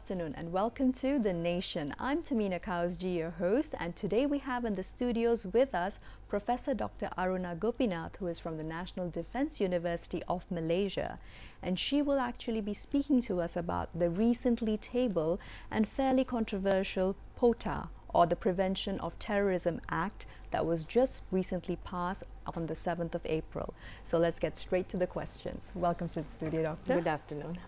afternoon and welcome to The Nation. I'm Tamina Kausji, your host, and today we have in the studios with us Professor Dr. Aruna Gopinath, who is from the National Defence University of Malaysia. And she will actually be speaking to us about the recently tabled and fairly controversial POTA, or the Prevention of Terrorism Act, that was just recently passed on the 7th of April. So let's get straight to the questions. Welcome to the studio, Doctor. Good afternoon.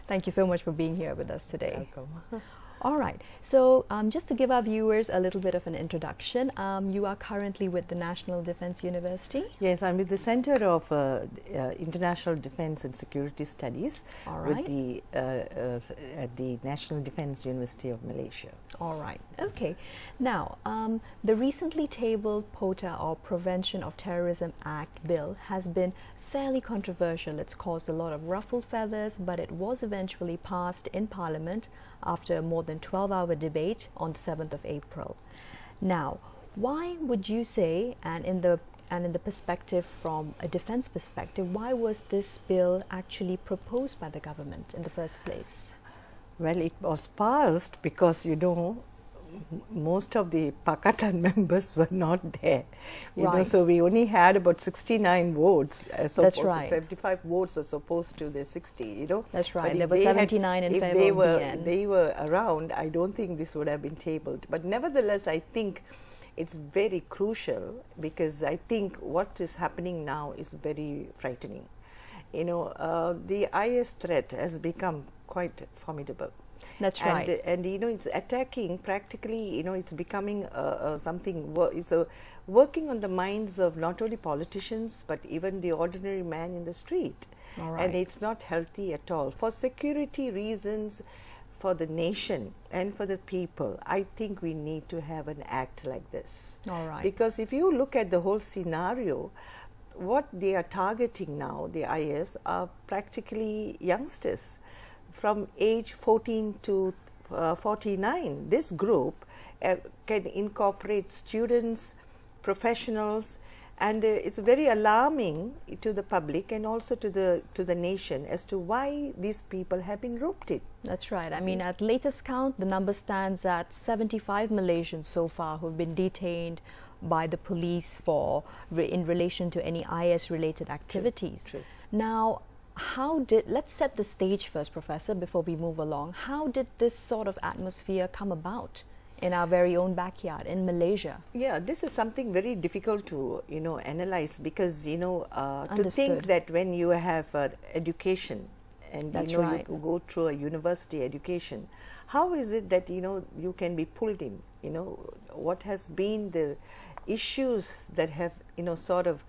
Thank you so much for being here with us today. Welcome. All right, so just to give our viewers a little bit of an introduction, you are currently with the National Defence University. Yes, I'm with the Center of International Defence and Security Studies with the, at the National Defence University of Malaysia. All right, okay. Now, the recently tabled POTA, or Prevention of Terrorism Act bill, has been fairly controversial. It's caused a lot of ruffled feathers, but it was eventually passed in Parliament after a more than 12-hour debate on the 7th of April. Now, why would you say, and in the perspective from a defense perspective, why was this bill actually proposed by the government in the first place? Well, it was passed because, you know, most of the Pakatan members were not there. You know, so we only had about 69 votes as opposed to 75 votes as opposed to the 60, you know. That's right. There were 79 in favor of BN. If they were around, I don't think this would have been tabled. But nevertheless, I think it's very crucial because I think what is happening now is very frightening. You know, the IS threat has become quite formidable. That's right. And you know, it's attacking practically, you know, it's becoming something, it's working on the minds of not only politicians, but even the ordinary man in the street. All right. And it's not healthy at all. For security reasons, for the nation and for the people, I think we need to have an act like this. All right. Because if you look at the whole scenario, what they are targeting now, the IS, are practically youngsters from age 14 to 49. This group can incorporate students, professionals, and it's very alarming to the public and also to the nation as to why these people have been roped in. That's right. I mean, at latest count, the number stands at 75 Malaysians so far who have been detained by the police in relation to any IS-related activities. True. Now, let's set the stage first, Professor, before we move along. How did this sort of atmosphere come about in our very own backyard in Malaysia? Yeah, this is something very difficult to, you know, analyze because, you know, to Understood. think that when you have education and That's you know right. you go through a university education, how is it that, you know, you can be pulled in? You know, what has been the issues that have, you know, sort of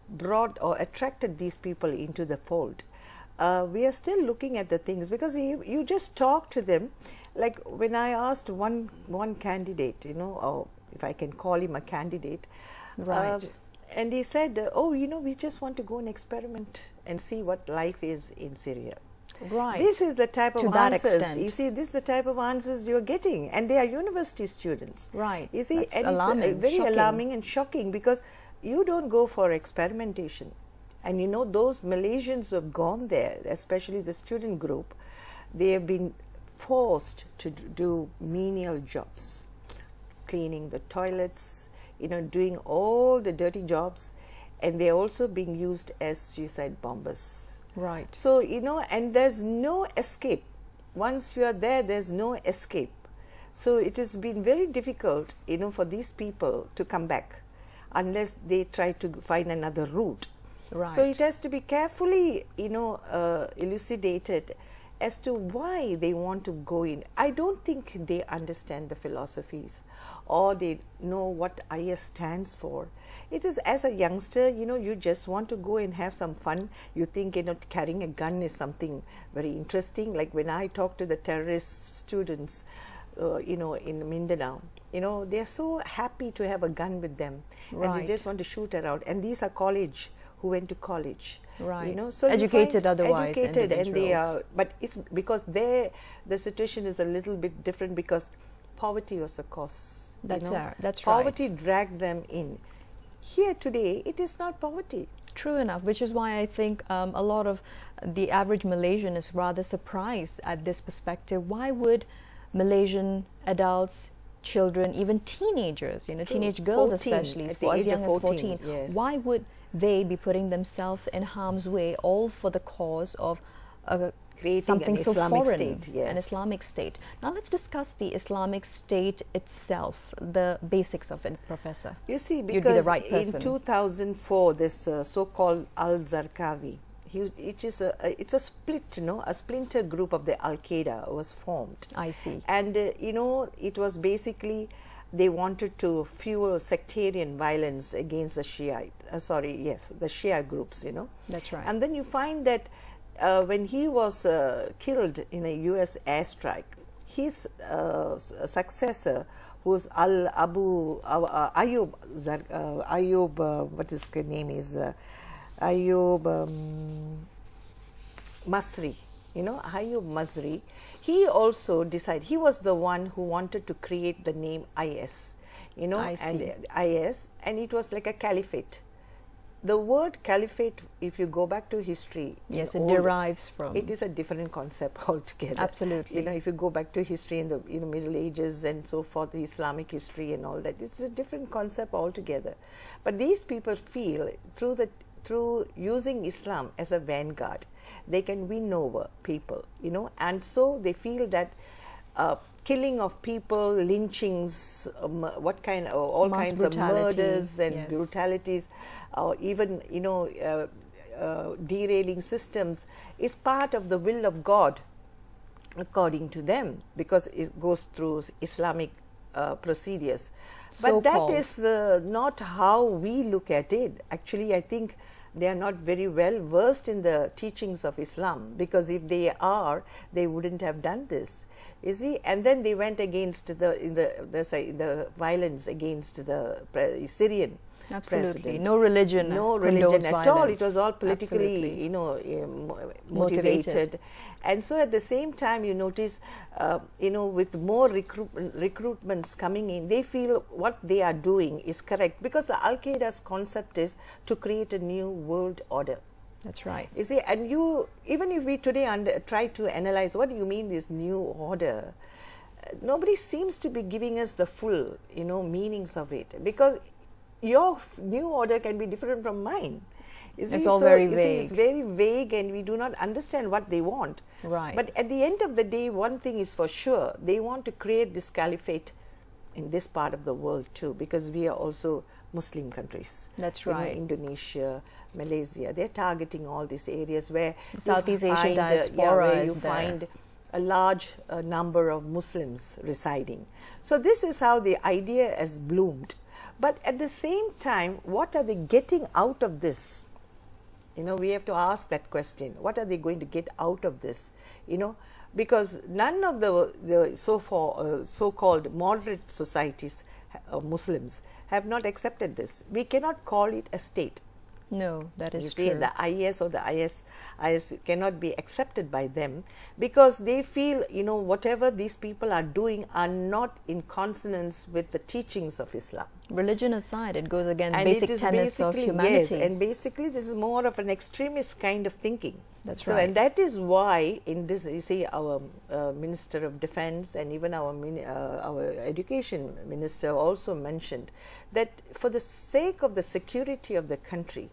brought or attracted these people into the fold? We are still looking at the things because you just talk to them. Like when I asked one candidate, you know, or if I can call him a candidate, Right. And he said, oh, you know, we just want to go and experiment and see what life is in Syria. Right. This is the type of To that answers. extent. You see, this is the type of answers you're getting, and they are university students. Right. You see, That's and alarming, it's very shocking. alarming and shocking because you don't go for experimentation. And you know, those Malaysians who have gone there, especially the student group, they have been forced to do menial jobs, cleaning the toilets, you know, doing all the dirty jobs, and they're also being used as suicide bombers. Right. So, you know, and there's no escape. Once you are there, there's no escape. So it has been very difficult, you know, for these people to come back unless they try to find another route. Right. So it has to be carefully, you know, elucidated as to why they want to go in. I don't think they understand the philosophies or they know what IS stands for. It is, as a youngster, you know, you just want to go and have some fun. You think, you know, carrying a gun is something very interesting. Like when I talk to the terrorist students, you know, in Mindanao, you know, they're so happy to have a gun with them. Right. And they just want to shoot around. And these are who went to college. Right. You know, so educated otherwise. Educated, and they are, but it's because the situation is a little bit different because poverty was a cause. That's right. Poverty dragged them in. Here today, it is not poverty. True enough, which is why I think a lot of the average Malaysian is rather surprised at this perspective. Why would Malaysian adults, children, even teenagers, True. teenage girls 14, especially, at the as age young of as 14. yes. Why would they be putting themselves in harm's way, all for the cause of Creating something an so Islamic foreign, state, yes. an Islamic state? Now let's discuss the Islamic state itself, the basics of it, Professor. You see, You'd be because the right in person. 2004, this so-called Al-Zarqawi, it's a split, a splinter group of the Al-Qaeda was formed. I see. And, it was basically, they wanted to fuel sectarian violence against the the Shia groups, That's right. And then you find that when he was killed in a US airstrike, his successor, who's Ayub, what his name is, Ayub Masri, Ayub Masri, he also decided, he was the one who wanted to create the name IS, I see. and IS, and it was like a caliphate. The word caliphate, if you go back to history, Yes, it derives from. it is a different concept altogether. Absolutely. If you go back to history in the Middle Ages and so forth, the Islamic history and all that, it's a different concept altogether. But these people feel through using Islam as a vanguard, they can win over people, and so they feel that killing of people, lynchings, all Mass kinds of brutality, murders and yes. brutalities, or even derailing systems is part of the will of God, according to them, because it goes through Islamic procedures. But that So-called. is not how we look at it. Actually, I think they are not very well versed in the teachings of Islam, because if they are, they wouldn't have done this. You see, and then they went against the violence against the Syrian Absolutely. president. No religion. No religion condones at all. It violence. was all politically, Absolutely. motivated. And so at the same time, you notice, with more recruitments coming in, they feel what they are doing is correct, because the Al-Qaeda's concept is to create a new world order. That's right. You see, and even if we today try to analyze what do you mean this new order, nobody seems to be giving us the full, meanings of it, because your new order can be different from mine. You see, It's all very you see, vague. it's very vague, and we do not understand what they want. Right. But at the end of the day, one thing is for sure: they want to create this caliphate in this part of the world too, because we are also Muslim countries. That's right. Indonesia, Malaysia, they're targeting all these areas where The Southeast you Asian find, diaspora where is you there. find a large number of Muslims residing. So this is how the idea has bloomed. But at the same time, what are they getting out of this? We have to ask that question. What are they going to get out of this? Because none of the so-called moderate societies, Muslims, have not accepted this. We cannot call it a state. No, that is You see, true. the IS or the IS cannot be accepted by them, because they feel, whatever these people are doing are not in consonance with the teachings of Islam. Religion aside, it goes against And basic it is tenets of basically, humanity. yes, and basically this is more of an extremist kind of thinking. That's so, right. And that is why in this, you see, our Minister of Defense and even our Education Minister also mentioned that for the sake of the security of the country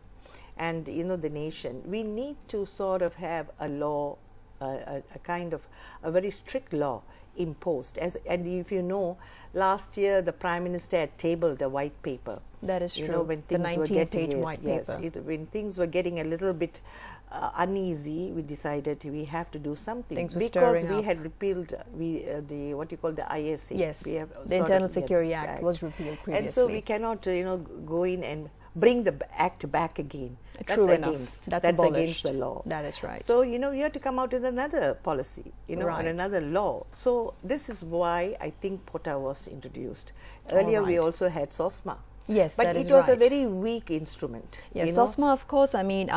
and the nation, we need to sort of have a law, a kind of a very strict law imposed. And if you know, last year the Prime Minister had tabled a white paper. That is true. When The things were 19-page getting white paper. when things were getting a little bit uneasy, we decided we have to do something, Things were because stirring we up. had repealed the what you call the ISA. Yes, we have the sort Internal of- Security yes, Act was repealed previously. and so we cannot go in and bring the act back again. True that's enough. Against, That's against abolished. the law. That is right. So you have to come out with another policy, or Right. another law. So this is why I think POTA was introduced. Earlier we right. also had SOSMA. Yes, but that is it was a right. very weak instrument. Yes, you know. SOSMA, of course. I mean,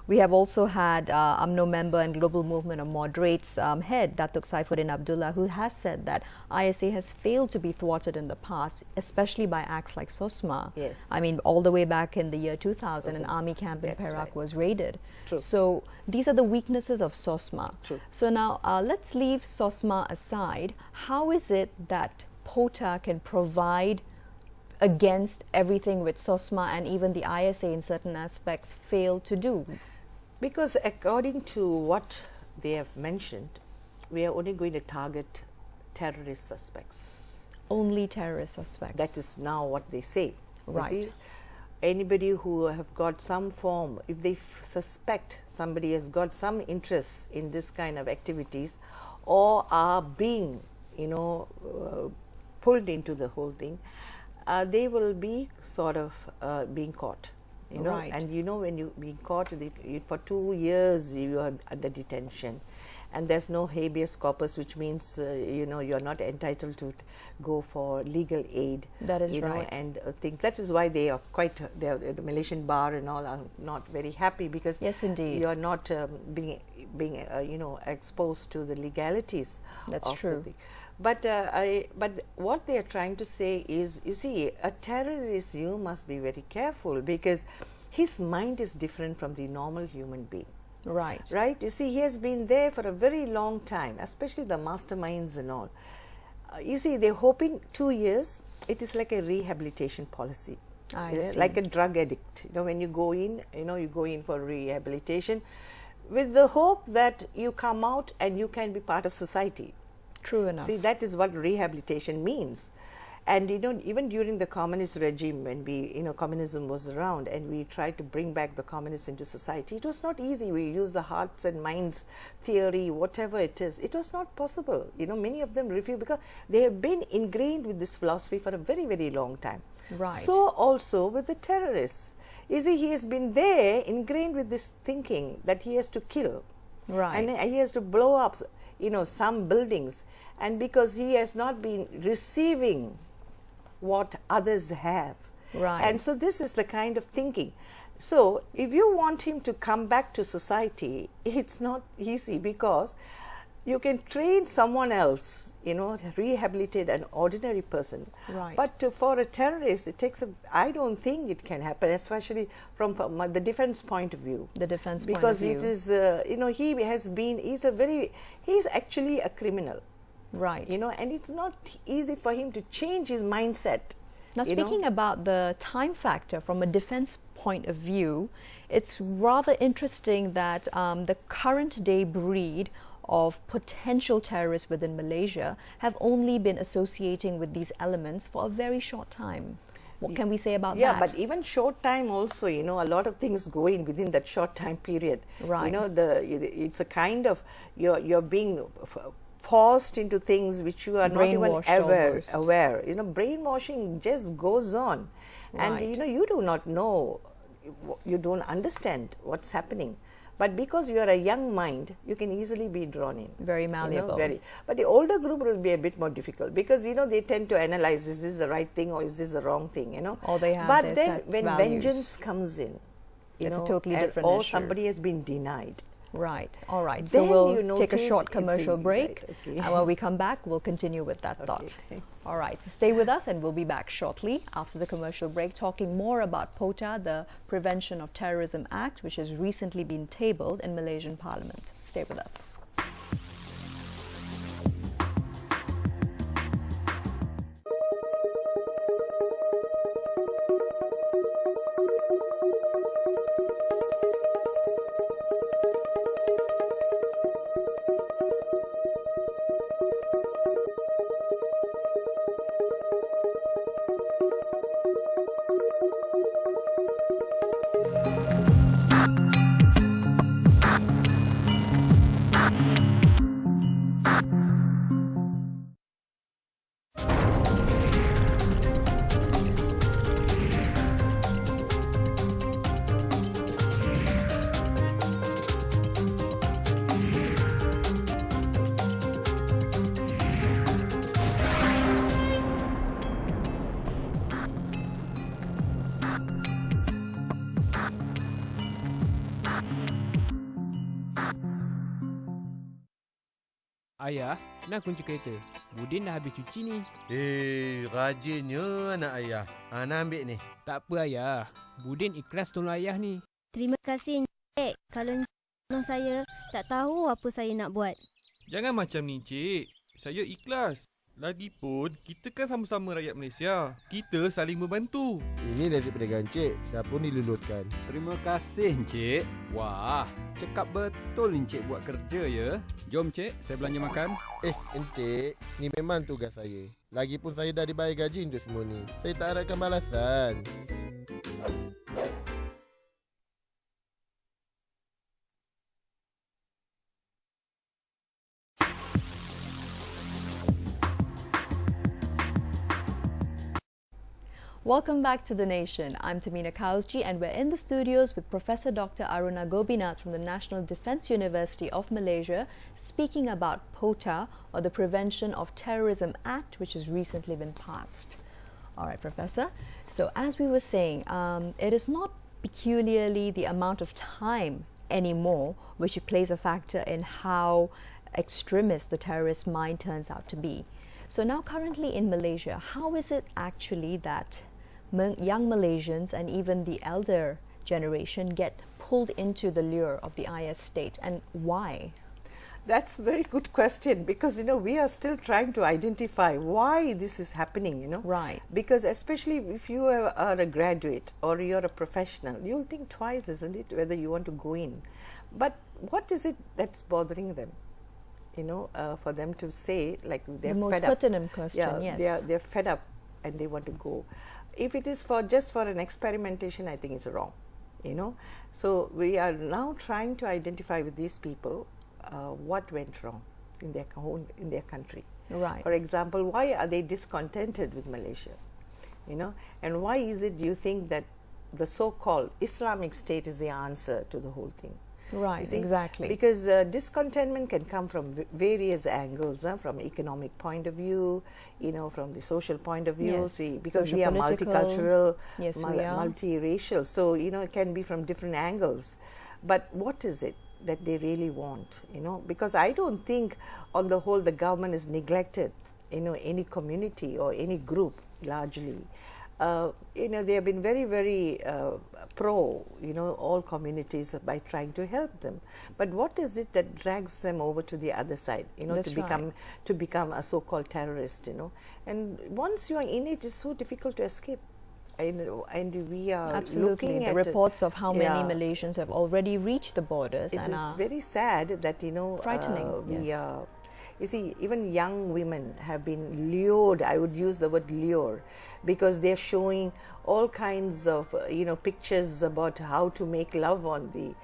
we have also had UMNO member and Global Movement of Moderates head, Datuk Saifuddin Abdullah, who has said that ISA has failed to be thwarted in the past, especially by acts like SOSMA. Yes. I mean, all the way back in the year 2000, an army camp in That's Perak right. was raided. True. So these are the weaknesses of SOSMA. True. So now let's leave SOSMA aside. How is it that POTA can provide against everything which SOSMA and even the ISA in certain aspects fail to do? Because according to what they have mentioned, we are only going to target terrorist suspects. Only terrorist suspects. That is now what they say. You Right. see, anybody who have got some form, if they suspect somebody has got some interest in this kind of activities, or are being, pulled into the whole thing, they will be sort of being caught. Right. And when you being caught for 2 years, you are under detention, and there's no habeas corpus, which means you're not entitled to go for legal aid. That is you know, right. and think that is why they are the Malaysian bar and all are not very happy, because Yes, indeed. you are not being exposed to the legalities. That's of the true. thing. But what they are trying to say is, you see, a terrorist, you must be very careful, because his mind is different from the normal human being. Right. Right? You see, he has been there for a very long time, especially the masterminds and all. You see, they're hoping 2 years, it is like a rehabilitation policy. I see. Like a drug addict. When you go in, you go in for rehabilitation with the hope that you come out and you can be part of society. True enough. See, that is what rehabilitation means. And even during the communist regime, when communism was around and we tried to bring back the communists into society, it was not easy. We used the hearts and minds theory, whatever it is. It was not possible. Many of them refused, because they have been ingrained with this philosophy for a very, very long time. Right. So also with the terrorists. You see, he has been there ingrained with this thinking that he has to kill. Right. And he has to blow up, some buildings. And because he has not been receiving what others have. Right. And so this is the kind of thinking. So if you want him to come back to society, it's not easy, because you can train someone else, rehabilitate an ordinary person. Right. But for a terrorist, it takes I don't think it can happen, especially from the defense point of view. The defense point of Because view. it is, he's actually a criminal. Right. And it's not easy for him to change his mindset. Now, speaking about the time factor from a defense point of view, it's rather interesting that the current day breed of potential terrorists within Malaysia have only been associating with these elements for a very short time. What can we say about that? Yeah, but even short time also, a lot of things go in within that short time period. Right. It's a kind of, you're being forced into things which you are not even Brainwashed aware. Brainwashing just goes on. Right. And, you do not know, you don't understand what's happening. But because you are a young mind, you can easily be drawn in. Very malleable. But the older group will be a bit more difficult, because, they tend to analyze, is this the right thing or is this the wrong thing, Or they have But their then set when values. vengeance comes in, That's a totally different or issue. somebody has been denied. Right. All right. Then So you we'll take a notice short it's commercial in- break. right, okay. And when we come back, we'll continue with that thought. thanks. All right. So stay with us, and we'll be back shortly after the commercial break, talking more about POTA, the Prevention of Terrorism Act, which has recently been tabled in Malaysian Parliament. Stay with us. Ayah, nak kunci kereta. Budin dah habis cuci ni. Rajinnya anak ayah. Nak ambil ni. Tak apa ayah. Budin ikhlas tolong ayah ni. Terima kasih Encik. Kalau Encik tolong saya, tak tahu apa saya nak buat. Jangan macam ni, Encik. Saya ikhlas. Lagipun, kita kan sama-sama rakyat Malaysia. Kita saling membantu. Ini nasi peniaga Encik. Dah pun diluluskan. Terima kasih, Encik. Wah, cakap betul Encik buat kerja ya. Jom, Encik, saya belanja makan. Encik, ni memang tugas saya. Lagipun saya dah dibayar gaji untuk semua ni. Saya tak harapkan balasan. Welcome back to The Nation. I'm Tamina Kausji and we're in the studios with Professor Dr. Aruna Gobinath from the National Defence University of Malaysia speaking about POTA, or the Prevention of Terrorism Act, which has recently been passed. All right, Professor. So as we were saying, it is not peculiarly the amount of time anymore which plays a factor in how extremist the terrorist mind turns out to be. So now currently in Malaysia, how is it actually that young Malaysians and even the elder generation get pulled into the lure of the IS state, and why? That's a very good question, because we are still trying to identify why this is happening. Right. Because especially if you are a graduate or you're a professional, you'll think twice, isn't it, whether you want to go in. But what is it that's bothering them? For them to say, like, they're the most fed up. pertinent question, yes. They're fed up and they want to go. If it is just for an experimentation, I think it's wrong. So we are now trying to identify with these people what went wrong in their country. Right. For example, why are they discontented with Malaysia? And why is it you think that the so-called Islamic State is the answer to the whole thing? Right, exactly. Because discontentment can come from various angles, from economic point of view, from the social point of view. Yes. See, because Social, we are political. multicultural, Yes, we are. multiracial, so it can be from different angles. But what is it that they really want? Because I don't think, on the whole, the government is neglected, any community or any group largely. They have been very, very pro, all communities by trying to help them. But what is it that drags them over to the other side, That's to become a so-called terrorist, And once you are in it, it's so difficult to escape. And we are Absolutely. looking The at reports of how many Malaysians have already reached the borders. It is very sad that, frightening, yes. You see, even young women have been lured, I would use the word lure, because they're showing all kinds of, pictures about how to make love on the,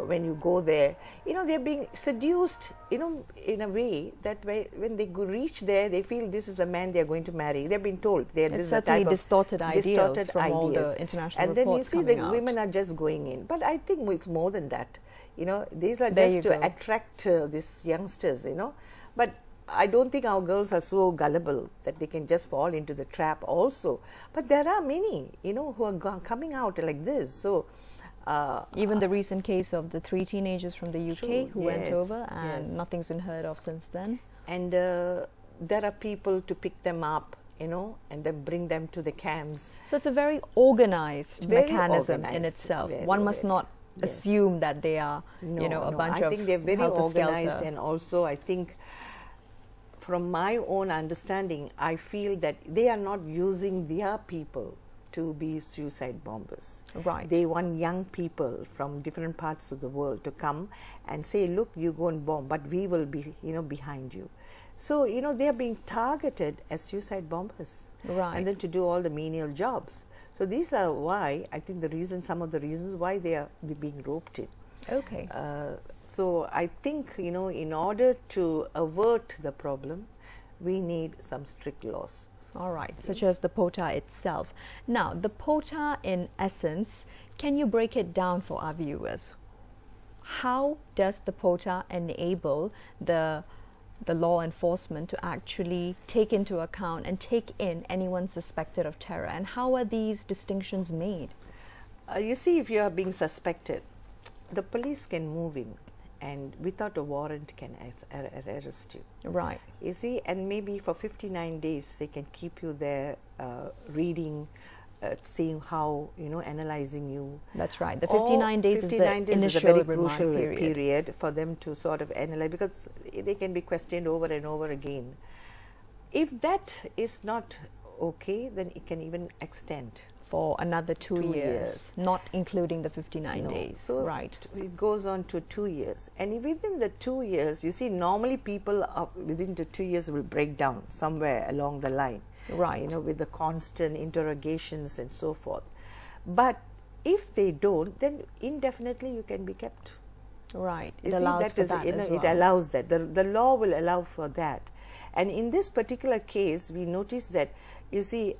when you go there. They're being seduced, in a way that when they reach there, they feel this is the man they're going to marry. They've been told. It's certainly distorted ideas from all the international and then you reports see the coming women out. are just going in. But I think it's more than that. These are There just you to go. attract these youngsters, But I don't think our girls are so gullible that they can just fall into the trap also. But there are many, who are coming out like this. So even the recent case of the 3 teenagers from the UK True, who went yes, over, and yes. nothing's been heard of since then. and there are people to pick them up, and then bring them to the camps. So it's a very organized Very mechanism in organized, itself. very, One must not yes. assume that they are, a bunch I of think they're very organized, helter-skelter. and also I think, from my own understanding, I feel that they are not using their people to be suicide bombers. Right. They want young people from different parts of the world to come and say, look, you go and bomb, but we will be, behind you. So, they are being targeted as suicide bombers. Right. And then to do all the menial jobs. So these are why, I think some of the reasons why they are being roped in. Okay. So I think, in order to avert the problem, we need some strict laws. All right, such as the POTA itself. Now, the POTA, in essence, can you break it down for our viewers? How does the POTA enable the law enforcement to actually take into account and take in anyone suspected of terror? And how are these distinctions made? You see, if you are being suspected, the police can move in and without a warrant can arrest you. Right. You see, and maybe for 59 days they can keep you there reading, seeing how, analyzing you. That's right. The Or 59 days 59 is the days initial is a very remand crucial period. for them to sort of analyze, because they can be questioned over and over again. If that is not okay, then it can even extend. For another 2 2 years, years. not including the 59 No. days. So Right. it goes on to 2 years, and within the 2 years, you see, normally people within the 2 years will break down somewhere along the line, Right. with the constant interrogations and so forth. But if they don't, then indefinitely you can be kept. Right. It You see, allows that for is, that as it well. allows that. The law will allow for that. And in this particular case, we notice that, you see,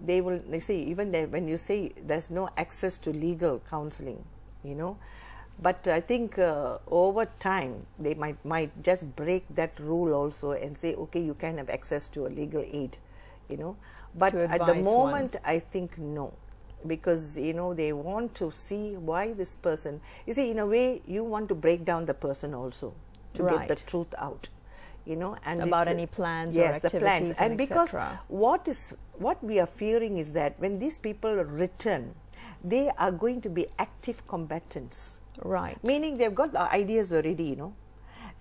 they say, even when you say there's no access to legal counseling, but I think over time they might just break that rule also and say, okay, you can have access to a legal aid, But To at the advise moment, I think no. Because they want to see why this person, you see, in a way you want to break down the person also to get the Right. truth out, and About it's any plans or yes, the plans. activities And because etc. what we are fearing is that when these people return, they are going to be active combatants, Right. meaning they've got the ideas already,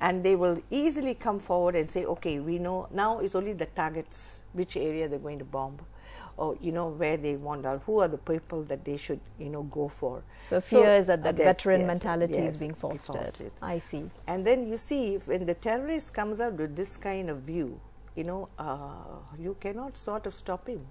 and they will easily come forward and say, okay, we know now it's only the targets, which area they're going to bomb, or where they want out, who are the people that they should go for. So fear is that that's- veteran yes, mentality yes, is being fostered. I see. And then you see, when the terrorist comes out with this kind of view, you cannot sort of stop him.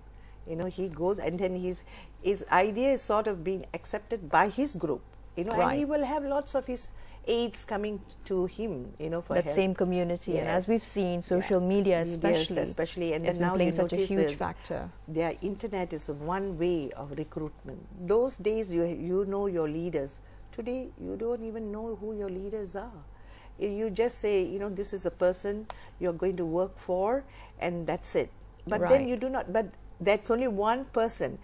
He goes, and then his idea is sort of being accepted by his group. And he Right. will have lots of his aides coming to him, for That help. same community, and as Yes. we've seen, social media especially, and has then been now playing you such a notice huge that factor. their internet is one way of recruitment. Those days you know your leaders. Today you don't even know who your leaders are. You just say, this is a person you're going to work for, and that's it. But then Right. you do not. But that's only one person.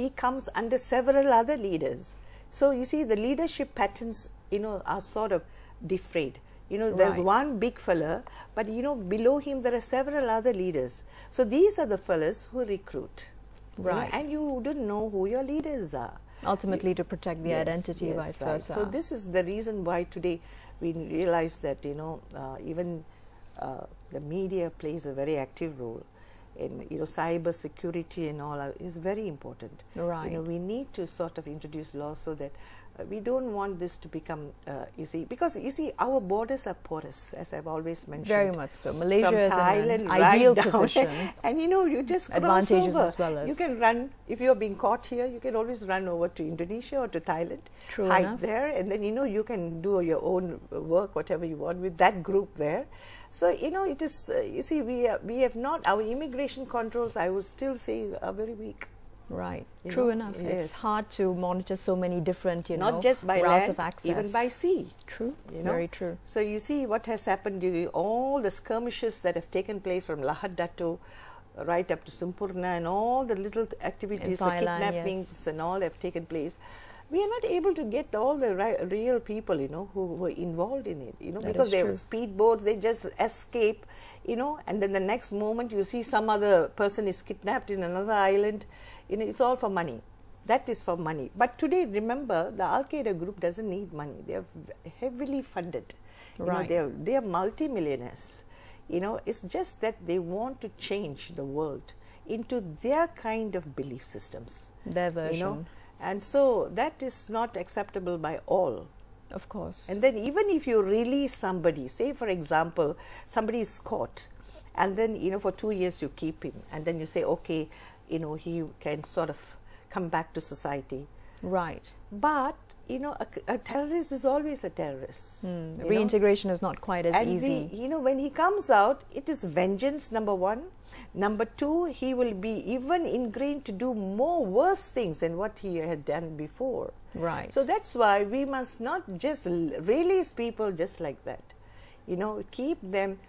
He comes under several other leaders. So you see, the leadership patterns, are sort of defrayed. There's Right. one big fella, but below him there are several other leaders. So these are the fellas who recruit. Right. And you don't know who your leaders are. Ultimately, to protect the Yes, identity, yes, vice right. versa. So this is the reason why today we realize that even the media plays a very active role in cyber security and all is very important. Right. We need to sort of introduce laws so that we don't want this to become because our borders are porous, as I've always mentioned. Very much so. Malaysia From is in Thailand an right ideal down. position. And you just cross Advantages over. as well as- You can run, if you're being caught here, you can always run over to Indonesia or to Thailand, True hide enough. there, and then you can do your own work, whatever you want, with that group there. So it is. You see, we have not, our immigration controls, I would still say, are very weak. Right. You True know, enough. yes. It's hard to monitor so many different, Not just by routes land, of access. even by sea. True. you know. Very true. So you see what has happened during all the skirmishes that have taken place from Lahad Datu right up to Sampurna, and all the little activities, the Thailand, kidnappings yes. and all have taken place. We are not able to get all the real people, who were involved in it, That because is they true. have speedboats, they just escape, and then the next moment you see some other person is kidnapped in another island. It's all for money. That is for money. But today, remember, the Al-Qaeda group doesn't need money. They are heavily funded. Right. They are multimillionaires. It's just that they want to change the world into their kind of belief systems. Their version. And so that is not acceptable by all. Of course. And then even if you release somebody, say for example, somebody is caught, and then for 2 years you keep him, and then you say, okay, he can sort of come back to society. Right. But a terrorist is always a terrorist. you know. Reintegration is not quite as And easy. when he comes out, it is vengeance, number one. Number two, he will be even ingrained to do more worse things than what he had done before. Right. So that's why we must not just release people just like that. Keep them,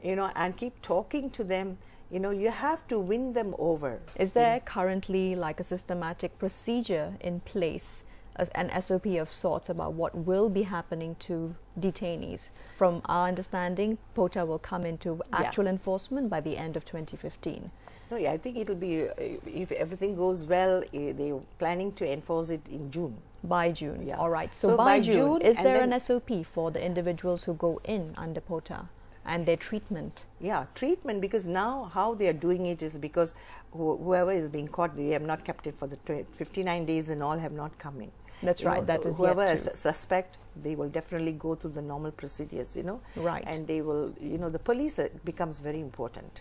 and keep talking to them. You have to win them over. Is there currently like a systematic procedure in place an SOP of sorts about what will be happening to detainees. From our understanding, POTA will come into actual enforcement by the end of 2015. No, yeah, I think it'll be, if everything goes well, they're planning to enforce it in June. By June, Yeah. all right. So, So by by June, June, is and there then- an SOP for the individuals who go in under POTA and their treatment? Yeah, treatment, because now how they are doing it is because whoever is being caught, they have not kept it for the 59 days and all have not come in. That's You right, know, that is whoever yet is to. suspect, they will definitely go through the normal procedures, Right. And they will, the police becomes very important,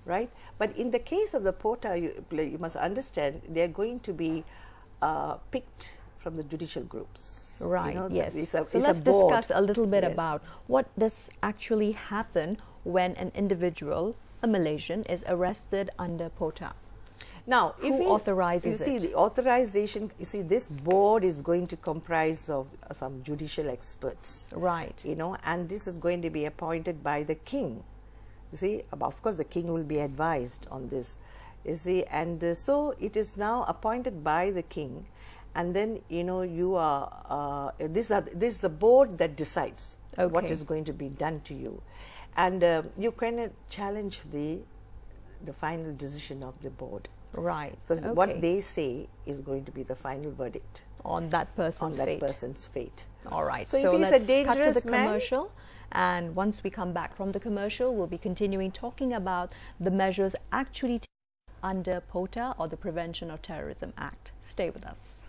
right? But in the case of the POTA, you must understand, they are going to be picked from the judicial groups. Right, yes. So So let's discuss a little bit Yes. about what does actually happen when an individual, a Malaysian, is arrested under POTA. Now, if Who we- authorizes you see, it? the authorization, this board is going to comprise of some judicial experts, Right. and this is going to be appointed by the king. You see, of course, the king will be advised on this. You see, and so it is now appointed by the king, and then you are this is the board that decides what Okay. is going to be done to you, and you cannot challenge the final decision of the board. Right. Because Okay. what they say is going to be the final verdict on that on person's that fate. person's fate. All right. So if So he's a let's cut to dangerous the man- commercial. And once we come back from the commercial, we'll be continuing talking about the measures actually taken under POTA, or the Prevention of Terrorism Act. Stay with us.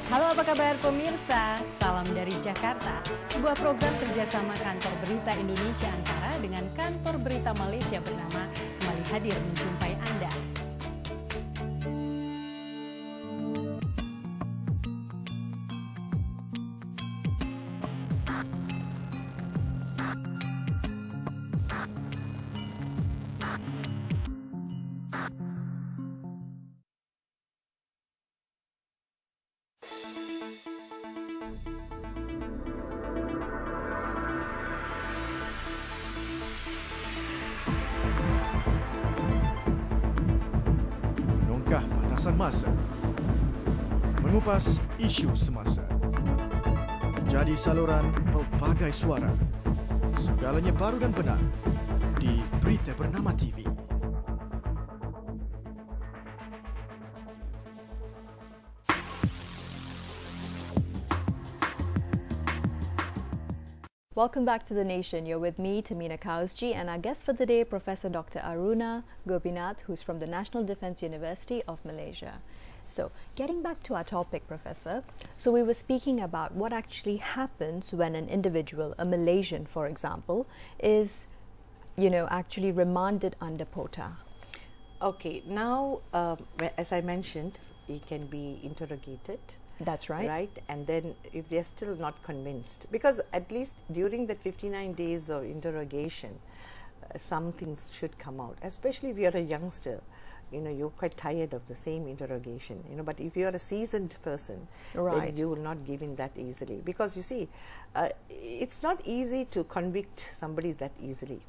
Halo, apa kabar pemirsa? Salam dari Jakarta. Sebuah program kerjasama Kantor Berita Indonesia Antara dengan Kantor Berita Malaysia bernama kembali hadir menjumpai Anda. Menongkah batasan masa, mengupas isu semasa, jadi saluran pelbagai suara, segalanya baru dan benar di Berita Bernama TV. Welcome back to The Nation. You're with me, Tamina Kausji, and our guest for the day, Professor Dr. Aruna Gopinath, who's from the National Defence University of Malaysia. So, getting back to our topic, Professor, so we were speaking about what actually happens when an individual, a Malaysian, for example, is, actually remanded under POTA. Okay, now, as I mentioned, he can be interrogated. That's right. Right, and then if they're still not convinced, because at least during the 59 days of interrogation, some things should come out, especially if you're a youngster. You're quite tired of the same interrogation, but if you're a seasoned person, Right. then you will not give in that easily. Because you see, it's not easy to convict somebody that easily.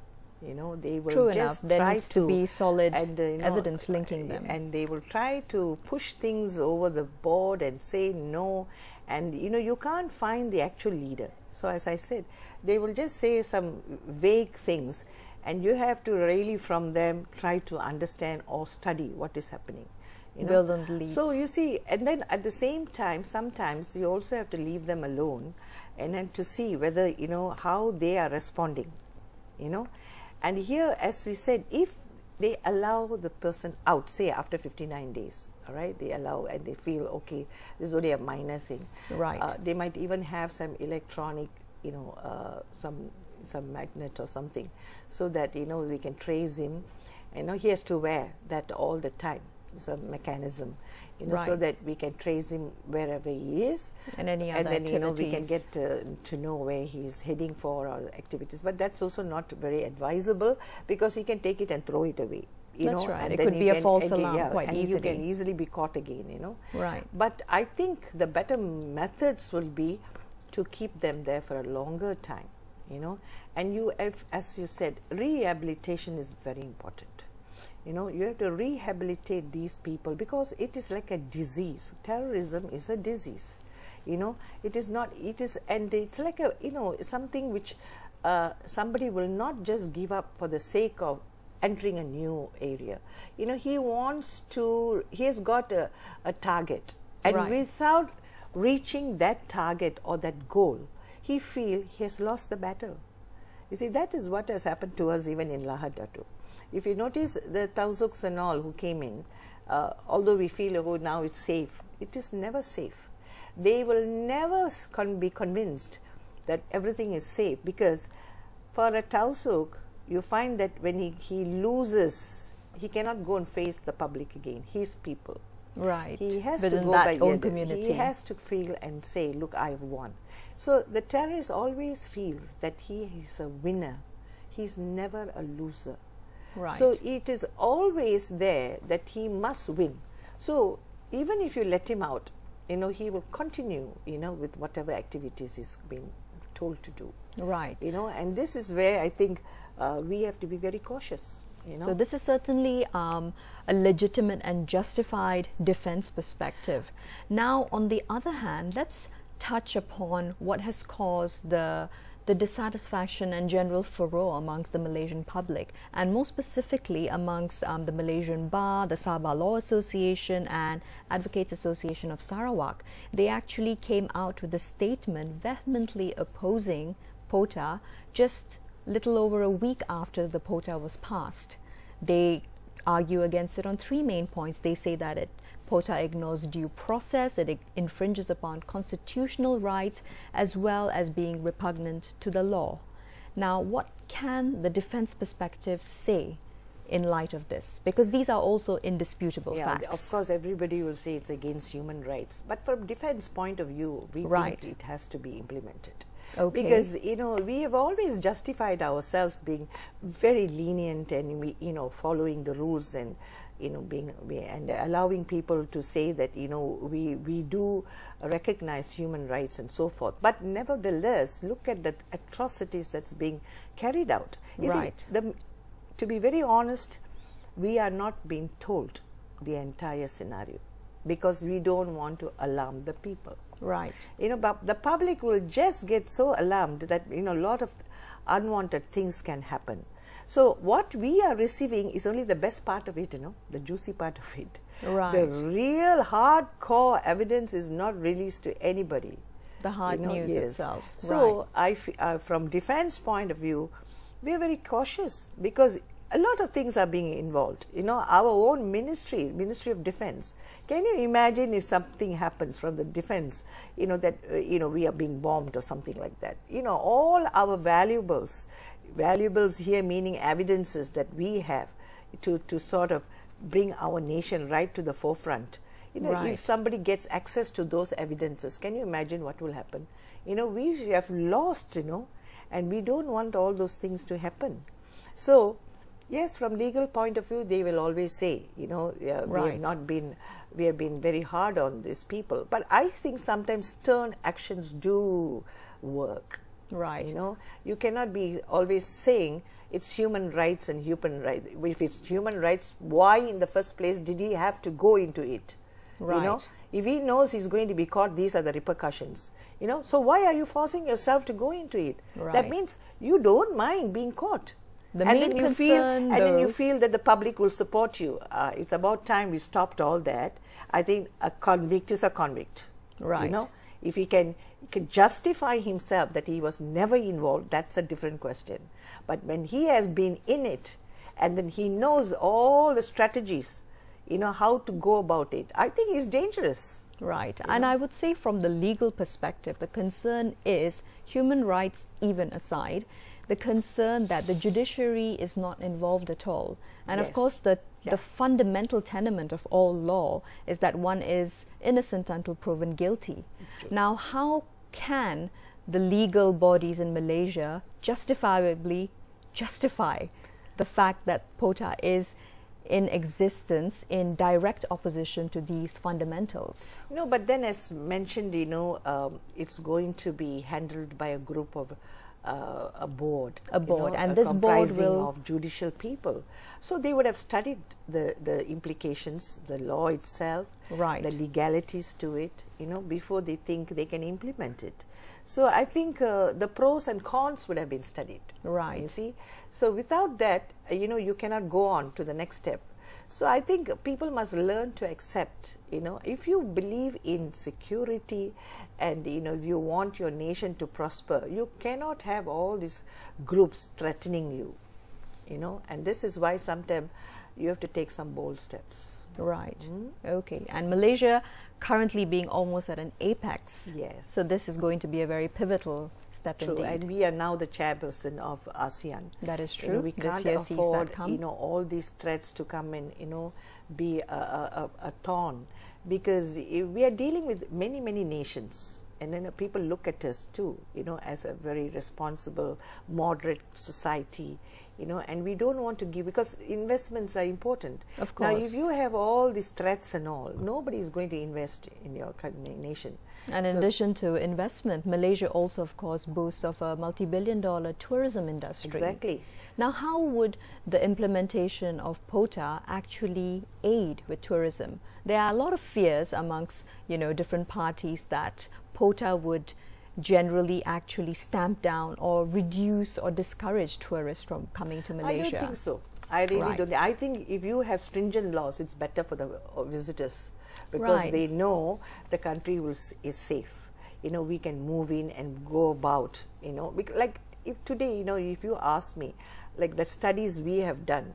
They will True just enough. There try needs to be solid and, evidence linking them. and they will try to push things over the board and say no, and you can't find the actual leader. So as I said, they will just say some vague things, and you have to really from them try to understand or study what is happening. Build on the leads. So you see, and then at the same time, sometimes you also have to leave them alone, and then to see whether how they are responding. And here, as we said, if they allow the person out, say after 59 days, all right? They allow and they feel, okay, this is only a minor thing. Right. They might even have some electronic, some magnet or something, so that, we can trace him. He has to wear that all the time. It's a mechanism, so Right. that we can trace him wherever he is. And any other and then, we can activities. get to know where he's heading for or activities. But that's also not very advisable, because he can take it and throw it away. That's right. and It then could you be a can false again, alarm quite and you can easily. easily be caught again, Right. But I think the better methods will be to keep them there for a longer time, and as you said, rehabilitation is very important. You have to rehabilitate these people, because it is like a disease. Terrorism is a disease. It is not, and it's like something which somebody will not just give up for the sake of entering a new area. He has got a target, and Right. without reaching that target or that goal, he feels he has lost the battle. You see, that is what has happened to us even in Lahad Datu. If you notice the Tauzuks and all who came in, although we feel, oh, now it's safe, it is never safe. They will never be convinced that everything is safe, because for a Tauzuk, you find that when he loses, he cannot go and face the public again, his people. Right. He has Within to go that by own the- community. He has to feel and say, look, I've won. So the terrorist always feels that he is a winner. He's never a loser. Right. So it is always there that he must win. So even if you let him out, he will continue, with whatever activities he's been told to do. Right. And this is where I think we have to be very cautious. So this is certainly a legitimate and justified defense perspective. Now, on the other hand, let's touch upon what has caused the dissatisfaction and general furore amongst the Malaysian public, and more specifically amongst the Malaysian Bar, the Sabah Law Association and Advocates Association of Sarawak. They actually came out with a statement vehemently opposing POTA just little over a week after the POTA was passed. They argue against it on three main points. They say that POTA ignores due process, it infringes upon constitutional rights, as well as being repugnant to the law. Now, what can the defense perspective say in light of this? Because these are also indisputable facts. Of course, everybody will say it's against human rights. But from defense point of view, we Right. think it has to be implemented. Okay. Because, we have always justified ourselves being very lenient and, following the rules and, and allowing people to say that, we do recognize human rights and so forth. But nevertheless, look at the atrocities that's being carried out. You Right. see, to be very honest, we are not being told the entire scenario, because we don't want to alarm the people. Right. But the public will just get so alarmed that, a lot of unwanted things can happen. So what we are receiving is only the best part of it, the juicy part of it. Right. The real hardcore evidence is not released to anybody. The hard news yes. itself. So from defense point of view, we are very cautious, because a lot of things are being involved. Our own Ministry of Defense. Can you imagine if something happens from the defense, that, we are being bombed or something like that? All our valuables here meaning evidences that we have to sort of bring our nation right to the forefront. Right. If somebody gets access to those evidences, can you imagine what will happen? We have lost, and we don't want all those things to happen. So, yes, from legal point of view, they will always say, Right. we have been very hard on these people. But I think sometimes stern actions do work. Right. You cannot be always saying it's human rights and human rights. If it's human rights, why in the first place did he have to go into it? Right. If he knows he's going to be caught, these are the repercussions. So why are you forcing yourself to go into it? Right. That means you don't mind being caught. The and main then you feel, concern, and then you though- feel that the public will support you. It's about time we stopped all that. I think a convict is a convict. Right. If he can justify himself that he was never involved, that's a different question. But when he has been in it and then he knows all the strategies, you know, how to go about it. I think he's dangerous. Right. And I would say from the legal perspective, the concern is, human rights even aside, the concern that the judiciary is not involved at all. And of Yes. course, the fundamental tenement of all law is that one is innocent until proven guilty. Now, how can the legal bodies in Malaysia justifiably justify the fact that POTA is in existence in direct opposition to these fundamentals? No, but then as mentioned, you know, it's going to be handled by a group of a board. A board, and this this board comprising will- of judicial people. So they would have studied the implications, the law itself, Right. the legalities to it, you know, before they think they can implement it. So I think the pros and cons would have been studied. Right. You see, so without that, you know, you cannot go on to the next step. So I think people must learn to accept, you know, if you believe in security and, you know, you want your nation to prosper, you cannot have all these groups threatening you, you know, and this is why sometimes you have to take some bold steps. Right. Okay. And Malaysia currently being almost at an apex. Yes. So this is going to be a very pivotal step True, indeed. and we are now the chairperson of ASEAN. That is You know, true. we This can't year sees afford, that come. you know, all these threats to come and, you know, be a thorn, because we are dealing with many nations, and then people look at us too, you know, as a very responsible, moderate society, you know, and we don't want to give, because investments are important. Of Now, course. if you have all these threats and all, nobody is going to invest in your nation. And in So- addition to investment, Malaysia also, of course, boasts of a multi-billion-dollar tourism industry. Exactly. Now, how would the implementation of POTA actually aid with tourism? There are a lot of fears amongst, you know, different parties that POTA would generally actually stamp down or reduce or discourage tourists from coming to Malaysia. I don't think so. I really Right. don't. I think if you have stringent laws, it's better for the visitors, because Right. they know the country is safe. You know, we can move in and go about. You know, like if today, you know, if you ask me, like the studies we have done,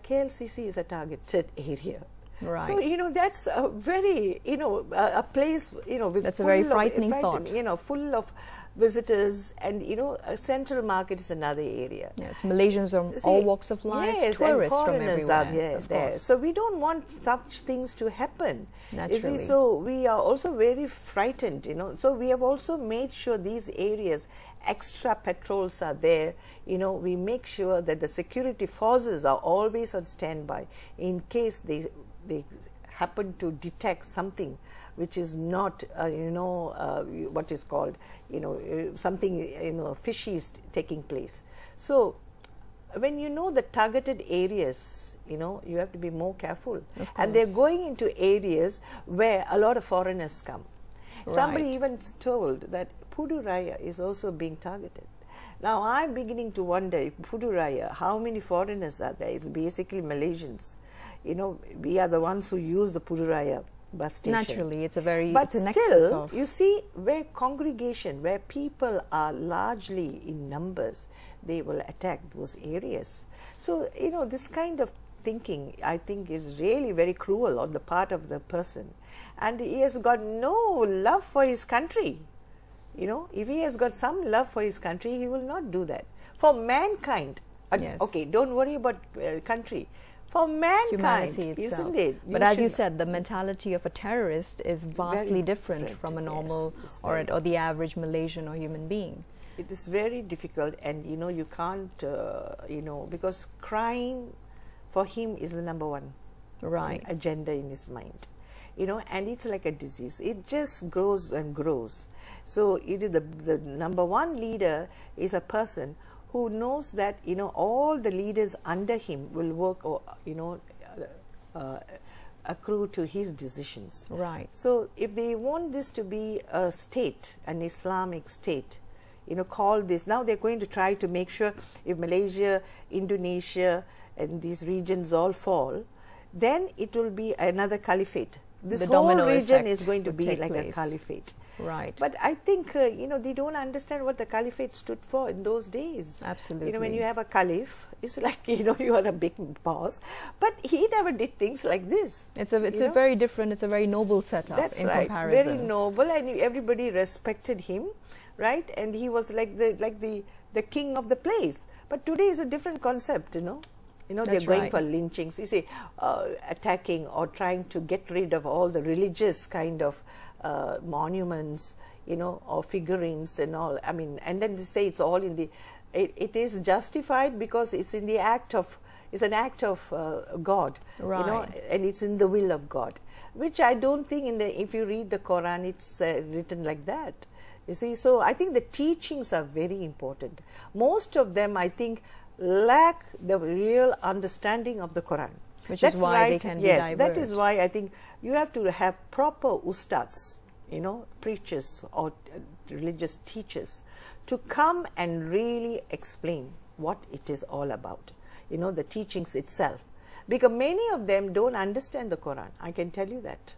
KLCC is a targeted area. Right. So, you know, that's a very, you know, a place, you know, with That's a very full of- frightening thought. You know, full of visitors, and, you know, a central market is another area. Yes, Malaysians from See, all walks of life, yes, tourists and from foreigners everywhere. are of there. course. So we don't want such things to happen. You Naturally. see, so we are also very frightened, you know. So we have also made sure these areas, extra patrols are there. You know, we make sure that the security forces are always on standby in case they happen to detect something which is not, what is called, something, fishy is taking place. So when you know the targeted areas, you have to be more careful. And they're going into areas where a lot of foreigners come. Somebody Right. even told that Pudu Raya is also being targeted. Now I'm beginning to wonder, if Pudu Raya, how many foreigners are there? It's basically Malaysians. We are the ones who use the Pudu Raya bus station. Naturally, it's a very But it's a nexus still, of you see, where congregation, where people are largely in numbers, they will attack those areas. So, this kind of thinking, I think, is really very cruel on the part of the person. And he has got no love for his country. If he has got some love for his country, he will not do that. For mankind, Yes. okay, don't worry about country. For mankind, humanity itself. isn't it? But as you should- said, the mentality of a terrorist is vastly different different, from a yes, normal it's or very- or the average Malaysian or human being. It is very difficult, and you can't, because crime for him is the number one Right. agenda in his mind, and it's like a disease. It just grows and grows. So it is the number one leader is a person who knows that all the leaders under him will work or accrue to his decisions. Right. So if they want this to be a state, an Islamic state, call this, now they're going to try to make sure if Malaysia, Indonesia and these regions all fall, then it will be another caliphate. This The whole domino region effect is going to would be take like a place. caliphate. Right. But I think, they don't understand what the caliphate stood for in those days. Absolutely. When you have a caliph, it's like, you are a big boss. But he never did things like this. It's a very different, it's a very noble setup. That's in right. comparison. Very noble, and everybody respected him, right? And he was like the king of the place. But today is a different concept, they're That's going right. for lynchings. You see, attacking or trying to get rid of all the religious kind of monuments, or figurines and all. I mean, and then they say it's all in the. It is justified because it's in the act of. It's an act of God, Right. and it's in the will of God, which I don't think if you read the Quran, it's written like that. You see, so I think the teachings are very important. Most of them, I think, lack the real understanding of the Quran. Which is why they can be Yes, that is diverted. why I think you have to have proper ustads, preachers or religious teachers to come and really explain what it is all about, the teachings itself. Because many of them don't understand the Quran, I can tell you that,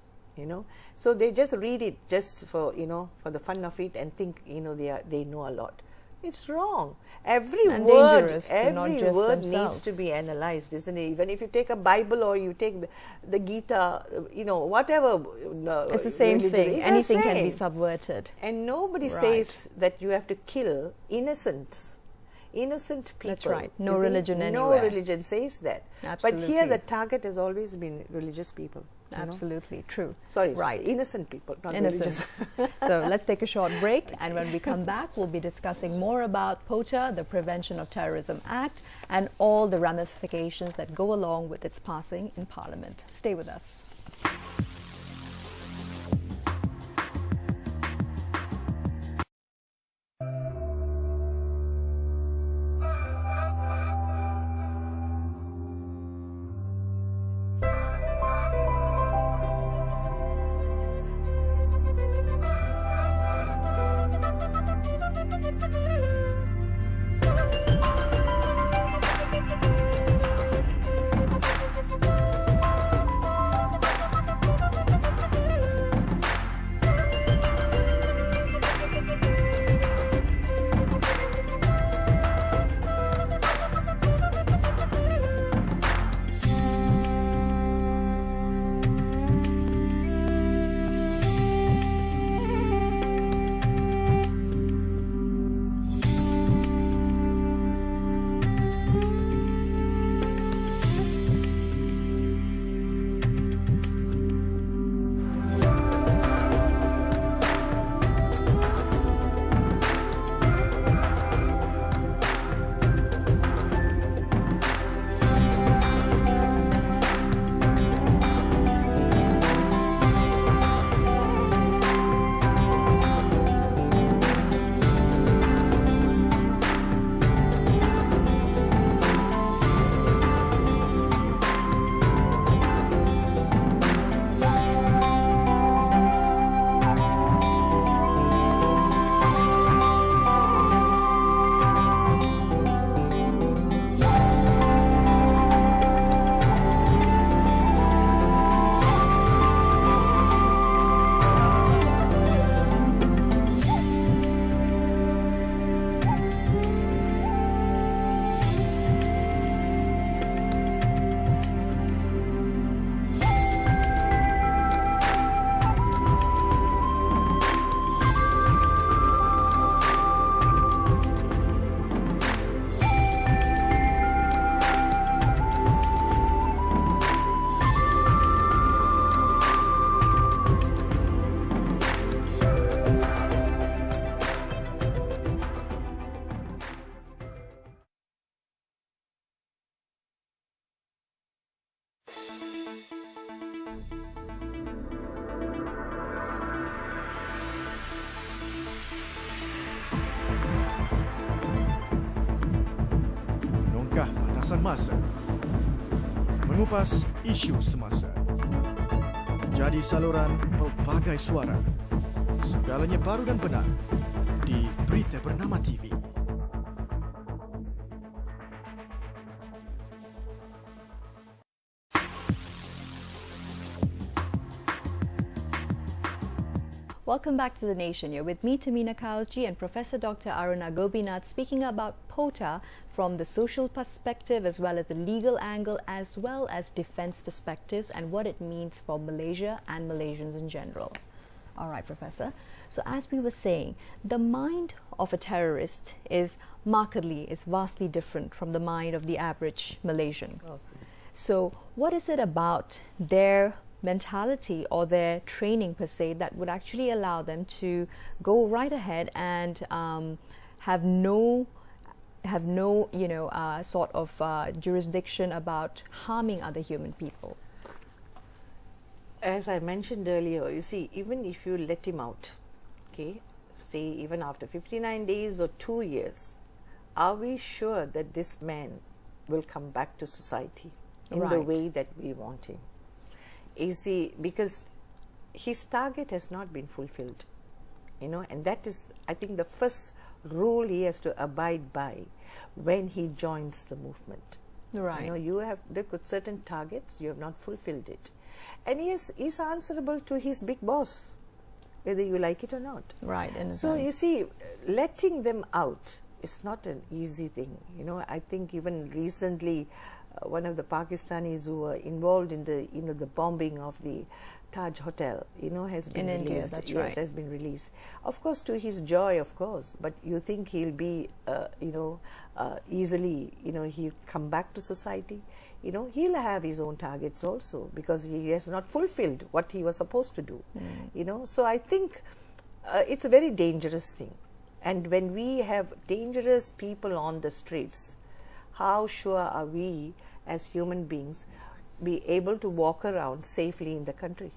So they just read it just for, for the fun of it and think, they know a lot. It's wrong. Every And word, dangerous to not every just word needs themselves. to be analyzed, isn't it? Even if you take a Bible or you take the Gita, whatever. It's the same religion, thing. it's the Anything can be same. subverted. And nobody Right. says that you have to kill innocent people. That's right. No You see? religion No anywhere. religion says that. But Absolutely. here the target has always been religious people. Absolutely true. Sorry, Right. innocent people, not Innocent. religious. So let's take a short break, and when we come back, we'll be discussing more about POTA, the Prevention of Terrorism Act, and all the ramifications that go along with its passing in Parliament. Stay with us. Menongkah batasan masa, mengupas isu semasa, jadi saluran pelbagai suara, segalanya baru dan benar di Berita Bernama TV. Welcome back to The Nation. You're with me, Tamina Kausji, and Professor Dr. Aruna Gobinath, speaking about POTA from the social perspective as well as the legal angle as well as defense perspectives and what it means for Malaysia and Malaysians in general. All right, Professor. So as we were saying, the mind of a terrorist is vastly different from the mind of the average Malaysian. So what is it about their mentality or their training per se that would actually allow them to go right ahead and have no sort of jurisdiction about harming other human people? As I mentioned earlier, you see, even if you let him out, okay, say even after 59 days or 2 years, are we sure that this man will come back to society in the Right. way that we want him? You see, because his target has not been fulfilled, and that is, I think, the first rule he has to abide by when he joins the movement. Right. You have got certain targets, you have not fulfilled it. And he's answerable to his big boss, whether you like it or not. Right. In a So sense. you see, letting them out is not an easy thing. I think even recently, one of the Pakistanis who were involved in the bombing of the Taj Hotel, has been In released. India, that's yes, right. has been released. Of course, to his joy, of course. But you think he'll be, easily, he'll come back to society? He'll have his own targets also because he has not fulfilled what he was supposed to do. So I think it's a very dangerous thing. And when we have dangerous people on the streets, how sure are we as human beings be able to walk around safely in the country?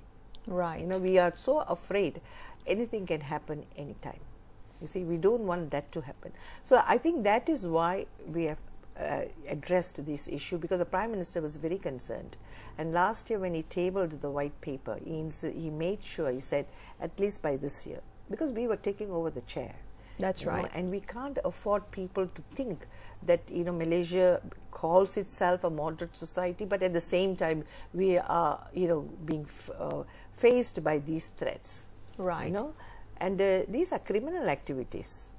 Right. We are so afraid anything can happen anytime. You see, we don't want that to happen. So I think that is why we have addressed this issue, because the Prime Minister was very concerned. And last year when he tabled the white paper, he made sure, he said, at least by this year, because we were taking over the chair. That's right. And we can't afford people to think that Malaysia calls itself a moderate society, but at the same time we are being faced by these threats. Right. And these are criminal activities.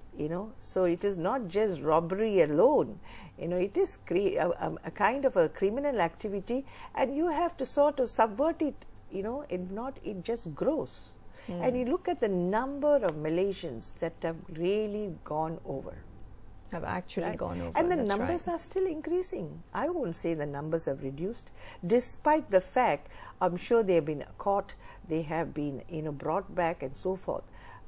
So it is not just robbery alone. It is a kind of a criminal activity, and you have to sort of subvert it. If not, it just grows. And you look at the number of Malaysians that have really gone over. Have actually gone over. And the that's numbers right. are still increasing. I won't say the numbers have reduced, despite the fact I'm sure they have been caught, they have been brought back and so forth.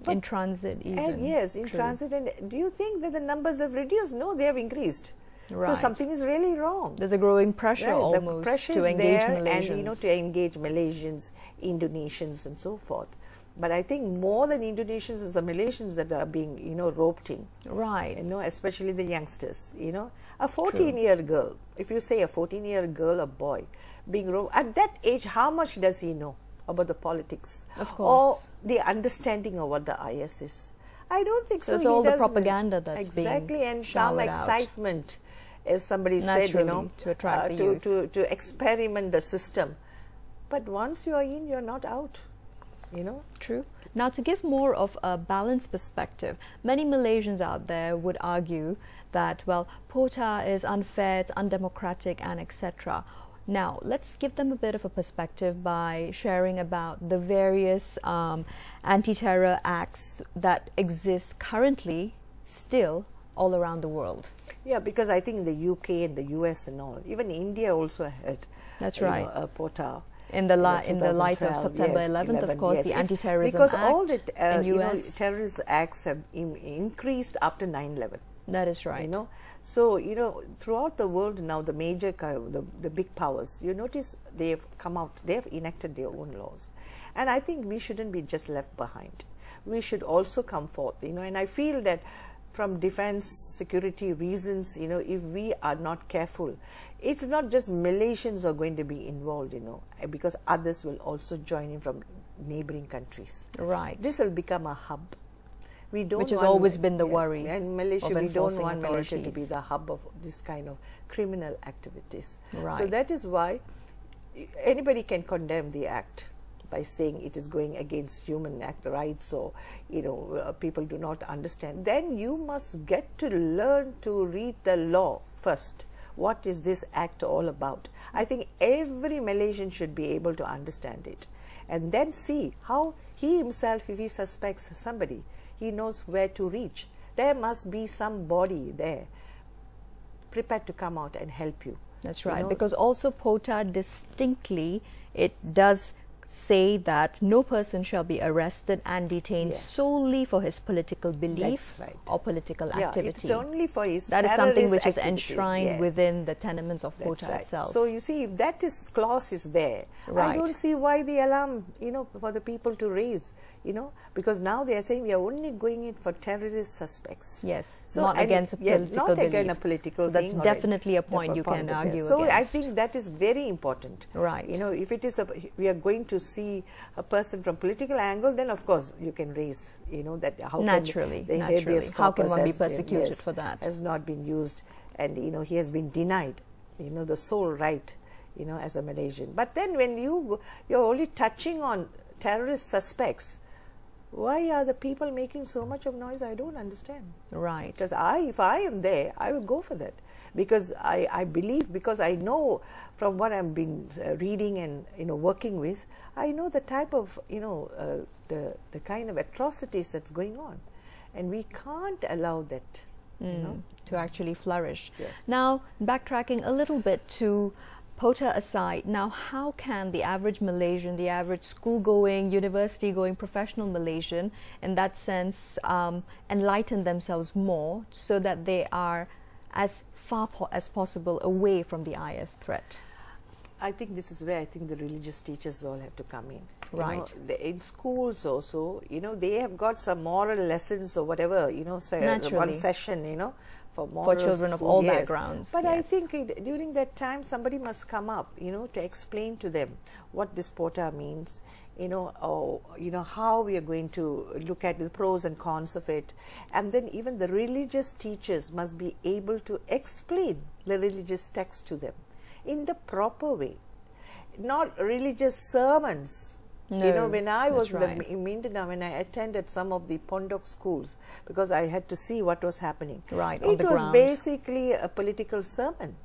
in transit even. And yes, in True. transit. And do you think that the numbers have reduced? No, they have increased. So Right. something is really wrong. There's a growing pressure Right, almost the pressure to is engage there, Malaysians. and to engage Malaysians, Indonesians, and so forth. But I think more than Indonesians is the Malaysians that are being roped in. Right. Especially the youngsters. A 14-year girl. If you say a 14-year girl or boy being roped at that age, how much does he know about the politics? Of Or course. the understanding of what the IS is? I don't think so. So it's He all the doesn't. propaganda that's being exactly, and some showered out. excitement, as somebody said, Naturally, to attract the youth. to experiment the system. But once you are in, you're not out. True. Now, to give more of a balanced perspective, many Malaysians out there would argue that, well, POTA is unfair, it's undemocratic, and etc. Now, let's give them a bit of a perspective by sharing about the various anti-terror acts that exist currently still all around the world. Yeah, because I think the UK and the US and all, even India also had That's right. a POTA. In the light of 2012, September yes, 11th, of course, yes. the It's Anti-Terrorism because Act all the in US. terrorist acts have increased after 9/11. That is right. So throughout the world now, the major the big powers, you notice they have come out, they have enacted their own laws, and I think we shouldn't be just left behind. We should also come forth, and I feel that from defense security reasons, if we are not careful, it's not just Malaysians are going to be involved, because others will also join in from neighboring countries. Right. This will become a hub. We don't Which has want always been the yes, worry and Malaysia, of we don't enforcing want Malaysia to be authorities. the hub of this kind of criminal activities. So Right. that is why anybody can condemn the act, by saying it is going against human rights, or people do not understand, then you must get to learn to read the law first. What is this act all about? I think every Malaysian should be able to understand it, and then see how he himself, if he suspects somebody, he knows where to reach. There must be somebody there prepared to come out and help you. That's right, because also POTA distinctly, it does say that no person shall be arrested and detained solely for his political belief or political activity. It's only for his That is something which is activities, enshrined within the tenements of POTA itself. So you see, if that clause is there, I don't see why the alarm, for the people to raise, because now they are saying we are only going in for terrorist suspects. Yes, so not against a political not belief. against a political so that's thing definitely a point you can argue So against. I think that is very important. Right. If it is we are going to see a person from political angle, then of course you can raise, that how naturally, can the habeas how can one be corpus persecuted for that? has not been used, and he has been denied, the sole right, as a Malaysian. But then when you're only touching on terrorist suspects, why are the people making so much of noise? I don't understand. Right. Because if I am there, I will go for that. Because I believe, because I know from what I've been reading and working with, I know the type of the kind of atrocities that's going on, and we can't allow that to actually flourish. Yes. Now, backtracking a little bit to POTA aside, now how can the average Malaysian, the average school-going, university-going, professional Malaysian, in that sense, enlighten themselves more so that they are as far as possible away from the IS threat? I think this is where I think the religious teachers all have to come in. Right. In schools also, they have got some moral lessons or whatever, one session, for children of all backgrounds. But I think during that time somebody must come up, to explain to them what this POTA means, or how we are going to look at the pros and cons of it. And then even the religious teachers must be able to explain the religious text to them in the proper way, not religious sermons. No, when I was in Mindanao, when I attended some of the Pondok schools, because I had to see what was happening. Right, it was basically a political sermon.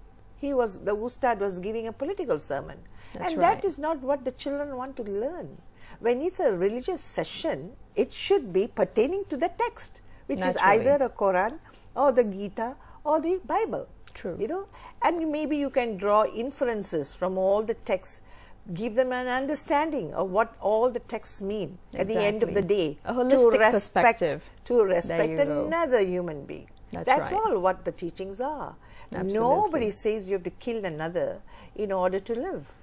The Ustad was giving a political sermon. That is not what the children want to learn. When it's a religious session, it should be pertaining to the text, which is either a Quran or the Gita or the Bible. True. And maybe you can draw inferences from all the texts, give them an understanding of what all the texts mean at the end of the day. A holistic perspective. To respect another human being. That's all what the teachings are. Absolutely. Nobody says you have to kill another in order to live.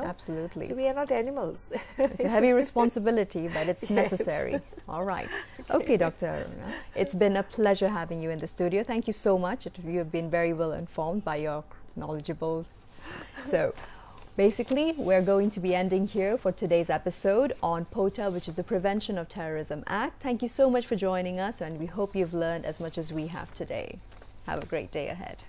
Absolutely. So we are not animals. It's a heavy responsibility, but it's necessary. All right. Okay, Dr. Aruna. It's been a pleasure having you in the studio. Thank you so much. You have been very well informed by your knowledgeable. So basically, we're going to be ending here for today's episode on POTA, which is the Prevention of Terrorism Act. Thank you so much for joining us, and we hope you've learned as much as we have today. Have a great day ahead.